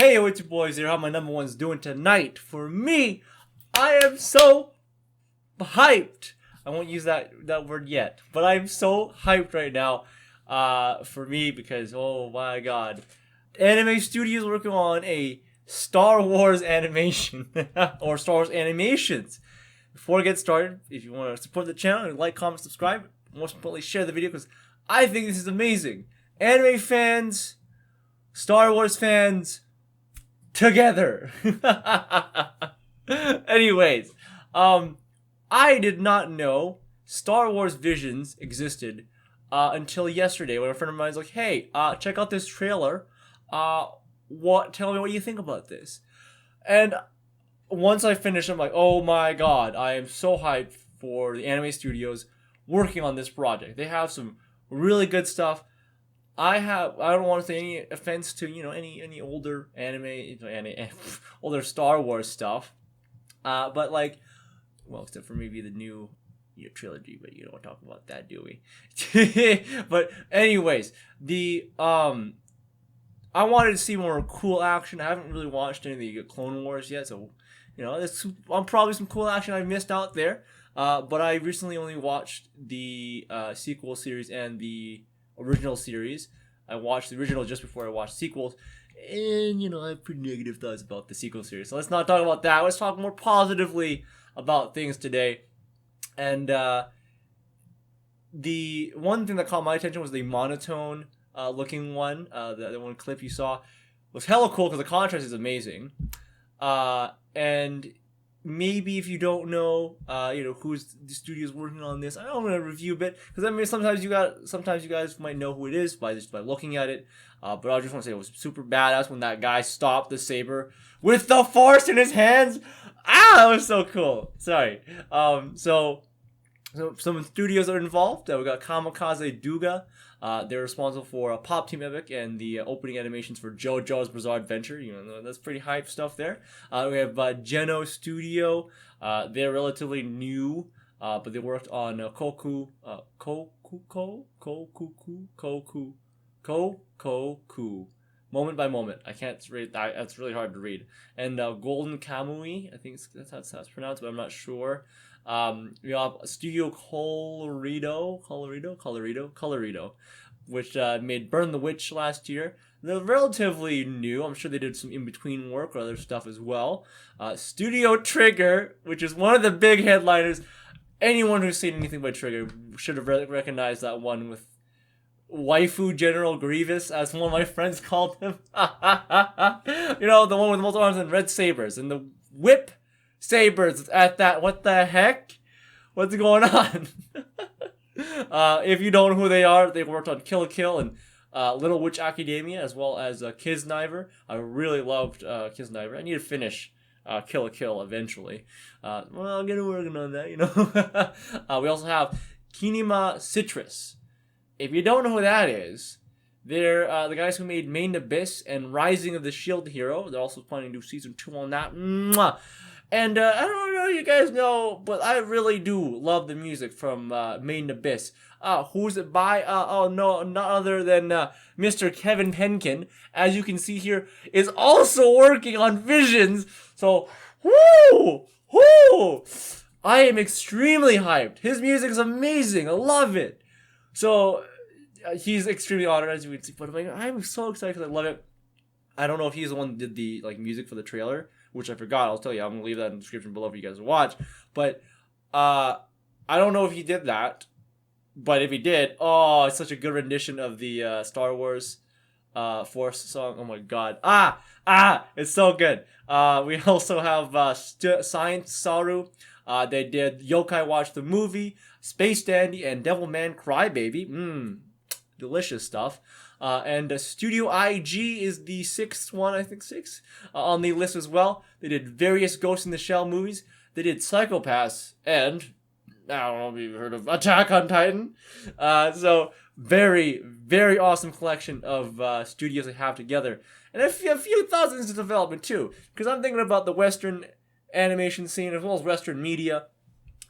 Hey, what's your boys here? How my number one's doing tonight? For me, I am so hyped. I won't use that word yet, but I'm so hyped right now. For me because oh my god, Anime Studios working on a Star Wars animation or Star Wars animations. Before I get started, if you want to support the channel, like, comment, subscribe. Most importantly, share the video because I think this is amazing. Anime fans, Star Wars fans, together. Anyways, I did not know Star Wars Visions existed until yesterday when a friend of mine was like, "Hey, check out this trailer. Tell me what you think about this." And once I finished, I'm like, "Oh my god, I am so hyped for the Anime Studios working on this project. They have some really good stuff." I don't want to say any offense to any older older Star Wars stuff, but like, well, except for maybe the new trilogy, but you don't talk about that, do we? But anyways, I wanted to see more cool action. I haven't really watched any of the Clone Wars yet, so there's probably some cool action I missed out there. But I recently only watched the sequel series and the original series. I watched the original just before I watched sequels, and I have pretty negative thoughts about the sequel series. So let's not talk about that. Let's talk more positively about things today. And the one thing that caught my attention was the monotone looking one. The one clip you saw was hella cool because the contrast is amazing. And maybe if you don't know, who's the studio's working on this, I'm gonna review a bit because I mean sometimes you guys might know who it is by looking at it. But I just want to say it was super badass when that guy stopped the saber with the Force in his hands. That was so cool. Sorry. So some studios are involved. We got Kamikaze Douga. They're responsible for Pop Team Epic and the opening animations for JoJo's Bizarre Adventure. That's pretty hype stuff there. We have Geno Studio. They're relatively new, but they worked on Koku. Moment by Moment. I can't read that. That's really hard to read. And Golden Kamui. I think that's how it's pronounced, but I'm not sure. We have Studio Colorido, which made Burn the Witch last year. They're relatively new. I'm sure they did some in-between work or other stuff as well. Studio Trigger, which is one of the big headliners. Anyone who's seen anything by Trigger should have recognized that one with Waifu General Grievous, as one of my friends called him. The one with multiple arms and red sabers and the whip sabers at that. What the heck? What's going on? If you don't know who they are, they worked on Kill la Kill and Little Witch Academia, as well as Kisniver. I really loved Kisniver. I need to finish Kill la Kill eventually. Well, I'm gonna working on that, We also have Kinema Citrus. If you don't know who that is, they're the guys who made Main Abyss and Rising of the Shield Hero. They're also planning to do season 2 on that. Mwah! And I don't know if you guys know, but I really do love the music from Main Abyss. Who's it by? Oh no, none other than Mr. Kevin Penkin. As you can see here, is also working on Visions. So, whoo! I am extremely hyped. His music is amazing. I love it. So, he's extremely honored, as you can see. But I'm so excited because I love it. I don't know if he's the one that did the music for the trailer, which I forgot. I'll tell you. I'm going to leave that in the description below for you guys to watch. But I don't know if he did that. But if he did, it's such a good rendition of the Star Wars Force song. Oh my god. It's so good. We also have Science Saru. They did Yokai Watch the Movie, Space Dandy, and Devilman Crybaby. Delicious stuff. And Studio IG is the sixth one, I think six, on the list as well. They did various Ghost in the Shell movies. They did Psychopaths and, I don't know if you've heard of Attack on Titan. So very, very awesome collection of studios they have together. And a few thoughts into development too, because I'm thinking about the Western animation scene as well as Western media.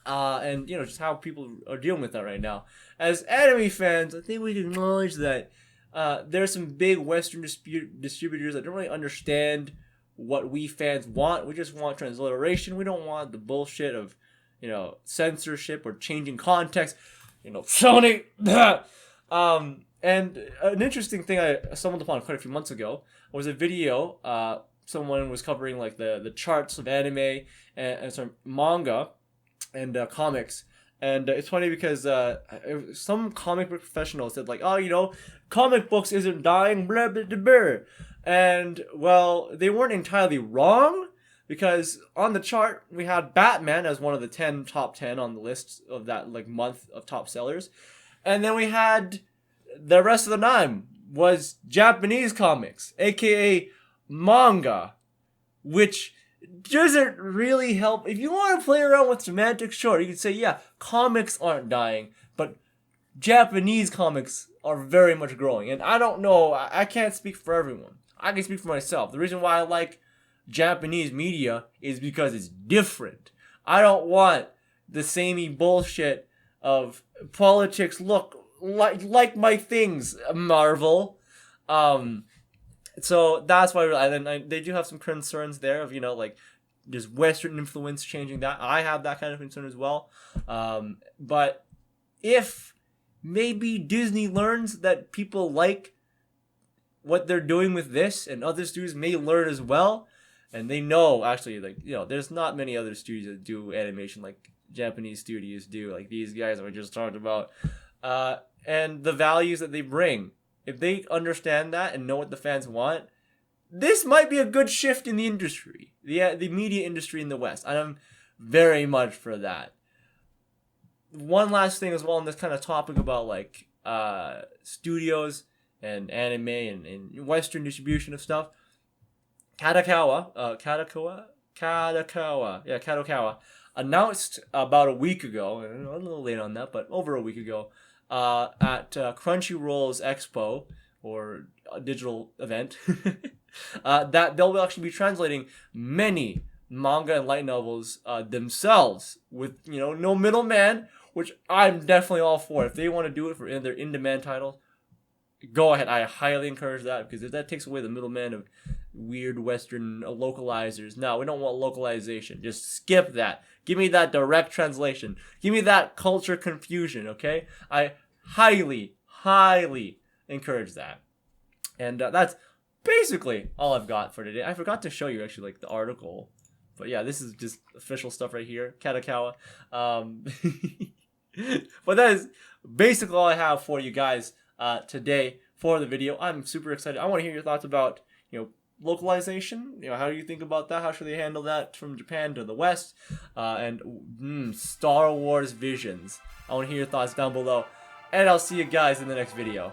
And just how people are dealing with that right now. As anime fans, I think we can acknowledge that there's some big Western distributors that don't really understand what we fans want. We just want transliteration. We don't want the bullshit of, censorship or changing context. Sony. And an interesting thing I stumbled upon quite a few months ago was a video. Someone was covering like the charts of anime and some manga and comics. And it's funny because some comic book professional said like, oh, comic books isn't dying, blah, blah, blah, blah. And, well, they weren't entirely wrong, because on the chart, we had Batman as one of the top 10 on the list of that like month of top sellers. And then we had the rest of the 9 was Japanese comics, aka manga, which doesn't really help. If you want to play around with semantics, sure, you can say, yeah, comics aren't dying, but Japanese comics are very much growing. And I don't know, I can't speak for everyone. I can speak for myself. The reason why I like Japanese media is because it's different. I don't want the samey bullshit of politics look like my things, Marvel. So that's why they do have some concerns there of, like, there's Western influence changing that. I have that kind of concern as well. But if maybe Disney learns that people like what they're doing with this, and other studios may learn as well, and they know, actually, like, there's not many other studios that do animation like Japanese studios do, like these guys that we just talked about, and the values that they bring. If they understand that and know what the fans want, this might be a good shift in the industry, the media industry in the West. I'm very much for that. One last thing as well on this kind of topic about like studios and anime and Western distribution of stuff. Kadokawa announced about a week ago, a little late on that, but over a week ago, at Crunchyroll's Expo, or a digital event, that they'll actually be translating many manga and light novels themselves with, no middleman, which I'm definitely all for. If they want to do it for their in-demand titles, go ahead. I highly encourage that, because if that takes away the middleman of weird Western localizers. No, we don't want localization. Just skip that. Give me that direct translation. Give me that culture confusion, okay? I highly encourage that. And that's basically all I've got for today. I forgot to show you, actually, like, the article. But yeah, this is just official stuff right here. Kadokawa. But that is basically all I have for you guys today for the video. I'm super excited. I want to hear your thoughts about, localization. How do you think about that? How should they handle that from Japan to the West? And Star Wars visions. I want to hear your thoughts down below. And I'll see you guys in the next video.